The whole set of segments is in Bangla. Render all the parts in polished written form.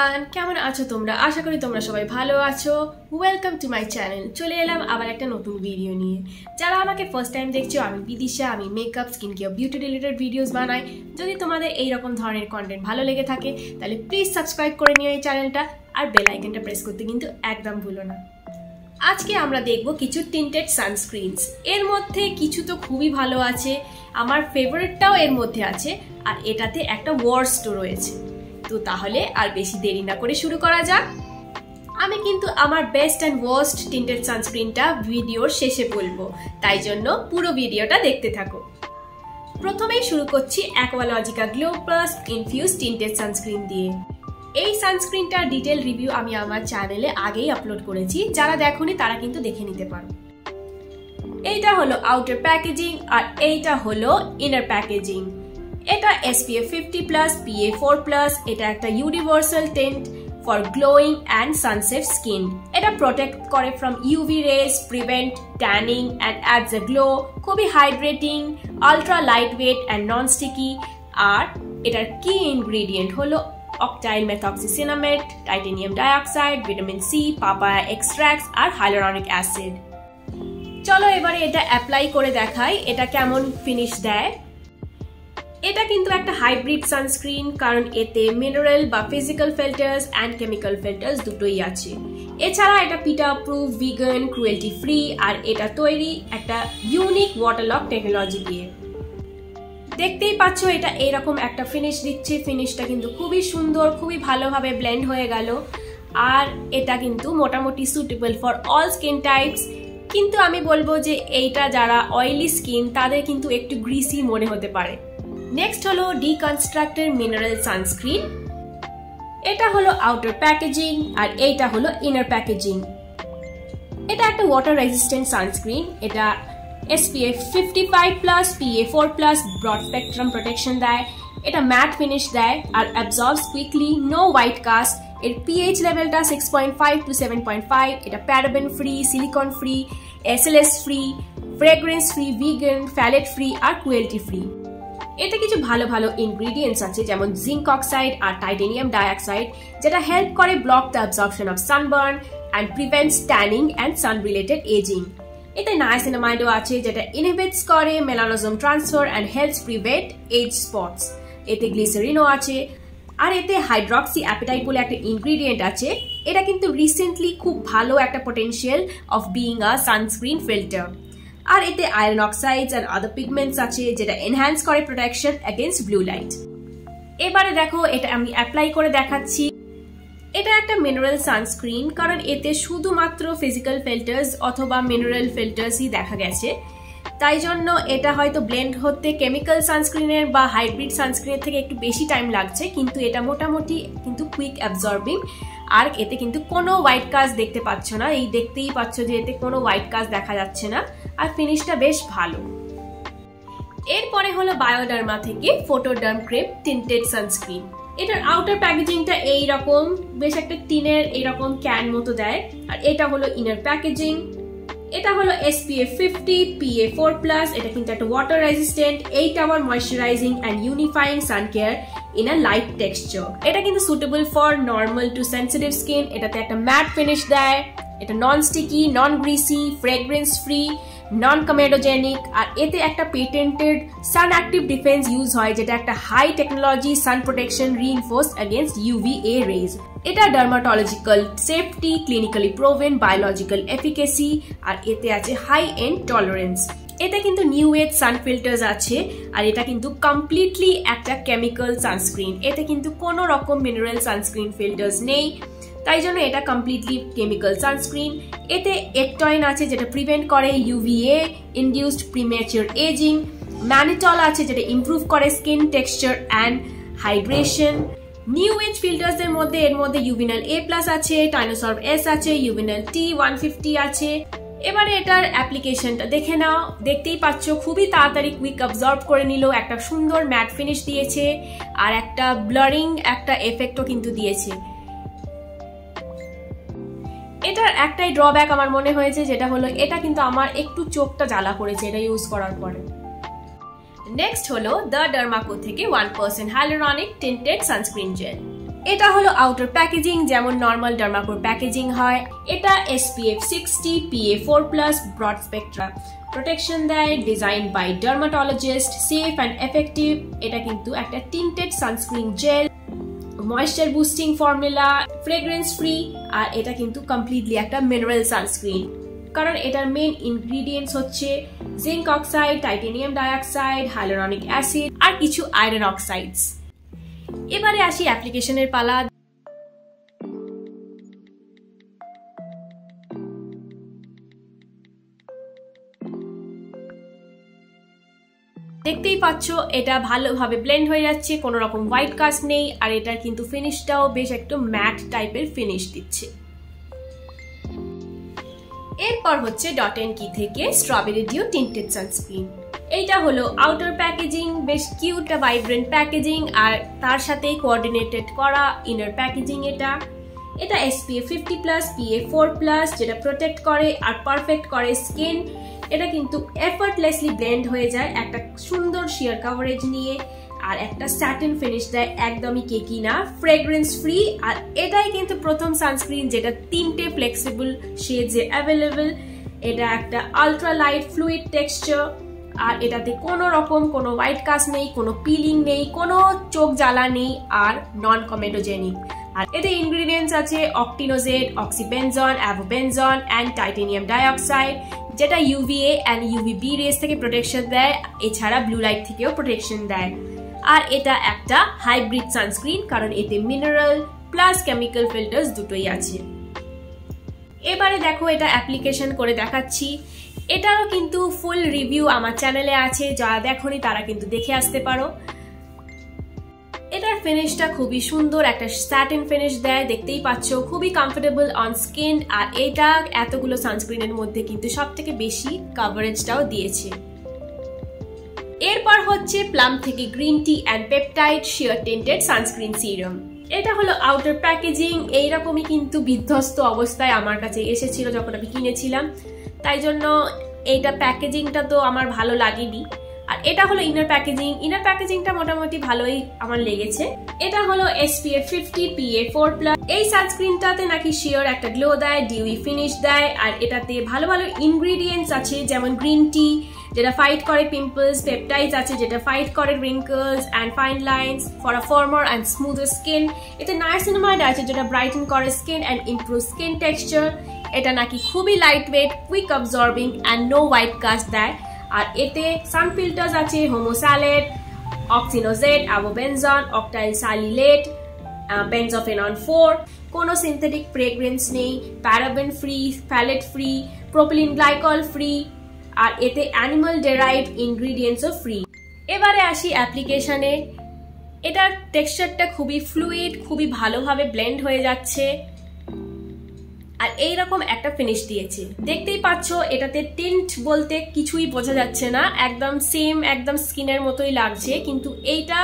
এভরিওয়ান, কেমন আছো তোমরা? আশা করি তোমরা সবাই ভালো আছো। Welcome to my channel. চলে এলাম আবার একটা নতুন ভিডিও নিয়ে। যারা আমাকে ফার্স্ট টাইম দেখছো, আমি বিদিশা। আমি makeup, skin care, beauty related videos বানাই। যদি তোমাদের এইরকম ধরনের কন্টেন্ট ভালো লেগে থাকে তাহলে প্লিজ সাবস্ক্রাইব করে নিও এই চ্যানেলটা, আর বেল আইকনটা প্রেস করতে কিন্তু একদম ভুলো না। আজকে আমরা দেখব কিছু টিন্টেড সানস্ক্রিনস। এর মধ্যে কিছু তো খুবই ভালো আছে, আমার ফেভারিটটাও এর মধ্যে আছে, আর এটাতে একটা ওয়ার্স্টও রয়েছে। তো তাহলে আর বেশি দেরি না করে শুরু করা যাক। আমি কিন্তু আমার বেস্ট অ্যান্ড ওয়ার্স্ট টিন্টেড সানস্ক্রিনটা ভিডিওর শেষে বলবো, তাই জন্য পুরো ভিডিওটা দেখতে থাকো। প্রথমেই শুরু করছি Aqualogica glow plus infuse tinted sunscreen দিয়ে। এই সানস্ক্রিনটার ডিটেল রিভিউ আমি আমার চ্যানেলে আগেই আপলোড করেছি, যারা দেখোনি তারা কিন্তু দেখে নিতে পারো। এইটা হলো আউটার প্যাকেজিং আর এইটা হলো ইনার প্যাকেজিং। এটা SPF 50+, PA4+। এটা একটা universal tint for glowing and sun safe skin. এটা প্রোটেক্ট করে from UV rays, prevent tanning and adds a glow. খুবই hydrating, ultra lightweight and non sticky. আর এটার কি ইনগ্রিডিয়েন্ট হলো octyl methoxycinnamate, titanium dioxide, vitamin C, papaya extracts আর hyaluronic acid। চলো এবারে এটা অ্যাপ্লাই করে দেখাই এটা কেমন ফিনিশ দেয়। এটা কিন্তু একটা হাইব্রিড সানস্ক্রিন, কারণ এতে মিনারেল বা physical filters and chemical filters দুটোই আছে। এছাড়া এটা পিটা প্রুফ, ভিগান, ক্রুয়েলটি ফ্রি, আর এটা তৈরি একটা ইউনিক ওয়াটারলক টেকনোলজি দিয়ে। দেখতেই পাচ্ছ এটা এইরকম একটা ফিনিশ দিচ্ছে। ফিনিশটা কিন্তু খুবই সুন্দর, খুবই ভালোভাবে ব্লেন্ড হয়ে গেল। আর এটা কিন্তু মোটামুটি suitable for all skin types. কিন্তু আমি বলবো যে এইটা যারা অয়েলি স্কিন তাদের কিন্তু একটু গ্রিসি মনে হতে পারে। নেক্সট হলো ডিকনস্ট্রাক্টেড মিনারেল সানস্ক্রিন। এটা হলো আউটার প্যাকেজিং আর এইটা হলো ইনার প্যাকেজিং। এটা একটা ওয়াটার রেজিস্ট্যান্ট সানস্ক্রিন। এটা SPF 55+, PA4+, broad spectrum protection দেয়। এটা ম্যাট ফিনিশ দেয় আর absorbs quickly, no white cast. এর pH লেভেলটা 6.5 to 7.5। এটা paraben free, silicone free, SLS free, fragrance free, vegan, phthalate free আর ক্রুয়েলটি ফ্রি। এতে কিছু ভালো ভালো ইনগ্রিডিয়েন্টস আছে, যেমন জিঙ্ক অক্সাইড আর টাইটেনিয়াম ডাইঅক্সাইড, যেটা হেল্প করে block the absorption of sunburn and prevents tanning and San related ageing. এতে নায়াসিনামাইডও আছে, যেটা ইনহিবিটস করে melanosome transfer and helps prevent age spots. এতে গ্লিসারিনও আছে। আর এতে হাইড্রক্সি অ্যাপিটাইট বলে একটা ইনগ্রিডিয়েন্ট আছে। এটা কিন্তু রিসেন্টলি খুব ভালো একটা potential of being a sunscreen filter. আর এতে আয়রন অক্সাইডস আর আদার পিগমেন্টস আছে, যেটা এনহ্যান্স করে প্রোটেকশন এগেইনস্ট ব্লু লাইট। এবারে দেখো এটা আমি অ্যাপ্লাই করে দেখাচ্ছি। এটা একটা মিনারেল সানস্ক্রিন, কারণ এতে শুধুমাত্র ফিজিক্যাল ফিল্টার্স অথবা মিনারেল ফিল্টার্সই দেখা গেছে। তাই জন্য এটা হয়তো ব্লেন্ড হতে কেমিক্যাল সানস্ক্রিনের বা হাইব্রিড সানস্ক্রিনের থেকে একটু বেশি টাইম লাগছে, কিন্তু এটা মোটামুটি কিন্তু কুইক অ্যাবজর্বিং। আর এতে কিন্তু কোনো হোয়াইট কাস্ট দেখতে পাচ্ছ না। এই দেখতেই পাচ্ছ যে এতে কোনো হোয়াইট কাস্ট দেখা যাচ্ছে না, আর ফিনিশটা বেশ ভালো। এরপরে হলো বায়োডার্মা থেকে ফটোডার্ম ক্রিম টিন্টেড সানস্ক্রিন। এটার আউটার প্যাকেজিংটা এইরকম, বেশ একটা টিনের এইরকম ক্যান মতো দেয়। আর এটা হলো ইনার প্যাকেজিং। এটা হলো SPF 50, PA4+। এটা কিন্তু একটা water resistant 8 hour moisturising and unifying sun care in a light texture. এটা কিন্তু suitable for normal to sensitive skin. এটাতে একটা ম্যাট ফিনিশ দেয়। এটা non sticky, non greasy, fragrance free, non comedogenic. আর এতে একটা patented sun active defence use হয়, যেটা একটা high technology sun protection reinforced against UVA rays. এটা dermatological safety, clinically proven, biological efficacy, আর এতে আছে হাই এন্ড টলারেন্স। এতে কিন্তু নিউ এজ সান ফিল্টার্স আছে। আর এটা কিন্তু কমপ্লিটলি একটা কেমিক্যাল সানস্ক্রিন। এতে কিন্তু কোনো রকম মিনারেল সানস্ক্রিন ফিল্টার্স নেই, তাই জন্য এটা কমপ্লিটলি কেমিক্যাল সানস্ক্রিন। এতে একটয়েন আছে, যেটা প্রিভেন্ট করে UVA induced premature ageing. Mannitol আছে, যেটা ইমপ্রুভ করে skin texture and hydration. New age filters এর মধ্যে ইউভিনাল A+ আছে, টাইনোসর্ব S আছে, ইউভিনাল T 150 আছে। এবারে এটার অ্যাপ্লিকেশনটা দেখে নাও। দেখতেই পাচ্ছ খুবই তাড়াতাড়ি কুইক অ্যাবজর্ব করে নিল, একটা সুন্দর ম্যাট ফিনিশ দিয়েছে, আর একটা ব্লারিং একটা এফেক্টও কিন্তু দিয়েছে। এটার একটাই ড্রব্যাক আমার মনে হয়েছে, যেটা হলো এটা কিন্তু আমার একটু চোখটা জ্বালা করেছে এটা ইউজ করার পরে। নেক্সট হলো দ্য ডার্মাকো থেকে 1% হাইলুরনিক টিন্টেড সানস্ক্রিন জেল। এটা হলো আউটার প্যাকেজিং, যেমন নর্মাল ডার্মাকোর প্যাকেজিং হয়। এটা SPF 60 PA4+ broad spectra protection দেয়, design by dermatologist, safe and effective. এটা কিন্তু একটা tinted sunscreen gel, moisture boosting formula, fragrance free, আর এটা কিন্তু কমপ্লিটলি একটা মিনারেল সানস্ক্রিন, কারণ এটার মেইন ইনগ্রিডিয়েন্টস হচ্ছে zinc oxide, titanium dioxide, hyaluronic acid আর কিছু আয়রন অক্সাইডস। এবারে আসি অ্যাপ্লিকেশনের পালা। দেখতেই পাচ্ছ এটা ভালোভাবে ব্লেন্ড হয়ে যাচ্ছে, কোনো রকম হোয়াইট কাস্ট নেই, আর এটার কিন্তু ফিনিশটাও বেশ একটু ম্যাট টাইপের ফিনিশ দিচ্ছে। এরপর হচ্ছে ডট এন্ড কি থেকে স্ট্রবেরি ডিউ টিন্টেড সানস্ক্রিন। এইটা হলো আউটার প্যাকেজিং, বেশ কিউট ভাইব্রেন্ট প্যাকেজিং, আর তার সাথেই কোঅর্ডিনেটেড করা ইনার প্যাকেজিং। এটা SPF 50+ PA4+, যেটা প্রোটেক্ট করে আর পারফেক্ট করে স্কিন। এটা কিন্তু এফর্টলেসলি ব্লেন্ড হয়ে যায় একটা সুন্দর শিয়ার কভারেজ নিয়ে, আর একটা স্যাটিন ফিনিশ দেয়, একদমই কেকি না, ফ্রেগ্রেন্স ফ্রি। আর এটাই কিন্তু প্রথম সানস্ক্রিন যেটা 3টে ফ্লেক্সিবল শেডসে অ্যাভেলেবল। এটা একটা আলট্রা লাইট ফ্লুইড টেক্সচার, আর এটাতে কোনো রকম কোনো হোয়াইট কাস্ট নেই, কোনো পিলিং নেই, কোনো চোখ জ্বালা নেই, আর নন কমেডোজেনিক। আর এতে ইনগ্রিডিয়েন্টস আছে অক্টিনোজেড, অক্সিবেনজন, অ্যাভোবেনজন অ্যান্ড টাইটেনিয়াম ডাইঅক্সাইড, যেটা UVA অ্যান্ড UVB রেস থেকে প্রোটেকশন দেয়, এছাড়া ব্লু লাইট থেকেও প্রোটেকশন দেয়। আর এটা একটা হাইব্রিড সানস্ক্রিন, কারণ এতে মিনারেল প্লাস কেমিক্যাল ফিল্টার্স দুটোই আছে। এবারে দেখো এটা অ্যাপ্লিকেশন করে দেখাচ্ছি। এটারও কিন্তু ফুল রিভিউ আমার চ্যানেলে আছে, যারা দেখোনি তারা কিন্তু দেখে আসতে পারো। এটার ফিনিশটা খুবই সুন্দর, একটা স্যাটিন ফিনিশ দেয়, দেখতেই পাচ্ছ, খুবই কমফোর্টেবল অন স্কিন। আর এটা এতগুলো সানস্ক্রিনের মধ্যে কিন্তু সব থেকে বেশি কভারেজটাও দিয়েছে। এরপর হচ্ছে প্লাম থেকে green tea and peptide shear tinted sunscreen serum. এটা হলো আউটার প্যাকেজিং, এইরকমই কিন্তু বিধ্বস্ত অবস্থায় আমার কাছে এসেছিল যখন আমি কিনেছিলাম, তাই জন্য এইটা প্যাকেজিংটা তো আমার ভালো লাগেনি। আর এটা হলো ইনার প্যাকেজিং, ইনার প্যাকেজিংটা মোটামুটি ভালোই আমার লেগেছে। এটা হলো SPF 50 PA4+। এই সানস্ক্রিনটাতে নাকি শিওর একটা গ্লো দেয়, ডিউই ফিনিশ দেয়, আর এটাতে ভালো ভালো ইনগ্রিডিয়েন্টস আছে, যেমন গ্রিন টি যেটা ফাইট করে পিম্পলস, পেপটাইডস আছে যেটা ফাইট করে wrinkles and fine lines for a firmer and smoother skin. এতে নায়াসিনামাইড আছে যেটা ব্রাইটেন করে skin and improve skin texture. এটা নাকি খুবই lightweight, quick absorbing and no white cast দেয়। আর এতে সান ফিল্টার্স আছে হোমোস্যালেট, অক্সিনোজেড, অ্যাভোবেনজন, অক্টাইল স্যালিলেট, বেনজোফেনন 4। কোনো সিনথেটিক ফ্রেগ্রেন্স নেই, paraben free, phthalate free, propylene glycol free, আর এতে অ্যানিমাল ডেরাইভড ইনগ্রিডিয়েন্টসও ফ্রি। এবারে আসি অ্যাপ্লিকেশনে। এটার টেক্সচারটা খুবই ফ্লুইড, খুবই ভালোভাবে ব্লেন্ড হয়ে যাচ্ছে, আর এইরকম একটা ফিনিশ দিয়েছে। দেখতেই পাচ্ছ এটাতে টিন্ট বলতে কিছুই বোঝা যাচ্ছে না, একদম সেম, একদম স্কিনের মতোই লাগছে, কিন্তু এইটা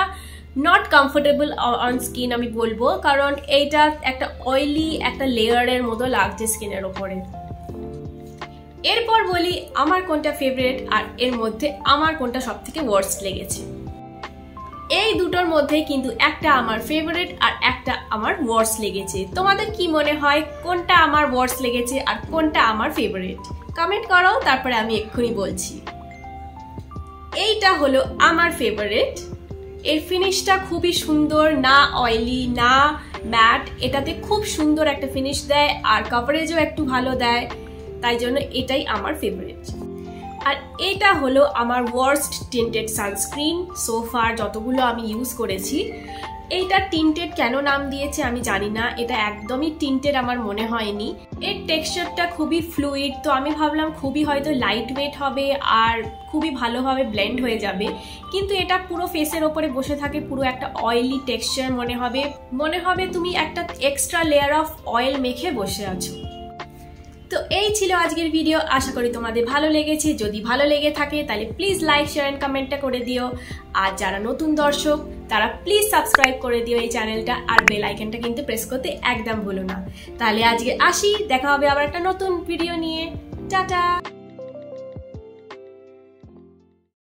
নট কমফোর্টেবল অন স্কিন আমি বলবো, কারণ এইটা একটা অয়েলি একটা লেয়ারের মতো লাগছে স্কিনের ওপরে। এরপর বলি আমার কোনটা ফেভারিট, আর এর মধ্যে আমার কোনটা সব থেকে ওয়ার্স্ট লেগেছে। এই দুটোর মধ্যে কিন্তু একটা আমার ফেভারিট আর একটা আমার ওয়ার্স্ট লেগেছে। তোমাদের কি মনে হয় কোনটা আমার ওয়ার্স্ট লেগেছে আর কোনটা আমার ফেভারিট? কমেন্ট করো, তারপরে আমি এক্ষুনি বলছি। এইটা হলো আমার ফেভারিট। এর ফিনিশটা খুবই সুন্দর, না অয়েলি না ম্যাট, এটাতে খুব সুন্দর একটা ফিনিশ দেয়, আর কভারেজও একটু ভালো দেয়, তাই জন্য এটাই আমার ফেভারিট। আর এটা হলো আমার ওয়ার্স্ট টিন্টেড সানস্ক্রিন সোফার যতগুলো আমি ইউজ করেছি। এইটা টিন্টেড কেন নাম দিয়েছে আমি জানি না, এটা একদমই টিন্টেড আমার মনে হয়নি। এর টেক্সচারটা খুবই ফ্লুইড, তো আমি ভাবলাম খুবই হয়তো লাইট ওয়েট হবে আর খুবই ভালোভাবে ব্লেন্ড হয়ে যাবে, কিন্তু এটা পুরো ফেসের ওপরে বসে থাকে, পুরো একটা অয়েলি টেক্সচার মনে হবে তুমি একটা এক্সট্রা লেয়ার অফ অয়েল মেখে বসে আছো। তো এই ছিল আজকের ভিডিও, আশা করি তোমাদের ভালো লেগেছে। যদি ভালো লেগে থাকে তাহলে প্লিজ লাইক শেয়ার এন্ড কমেন্টটা করে দিও, আর যারা নতুন দর্শক তারা প্লিজ সাবস্ক্রাইব করে দিও এই চ্যানেলটা, আর বেল আইকনটা কিন্তু প্রেস করতে একদম ভুলো না। তাহলে আজকে আসি, দেখা হবে আবার একটা নতুন ভিডিও নিয়ে। টাটা।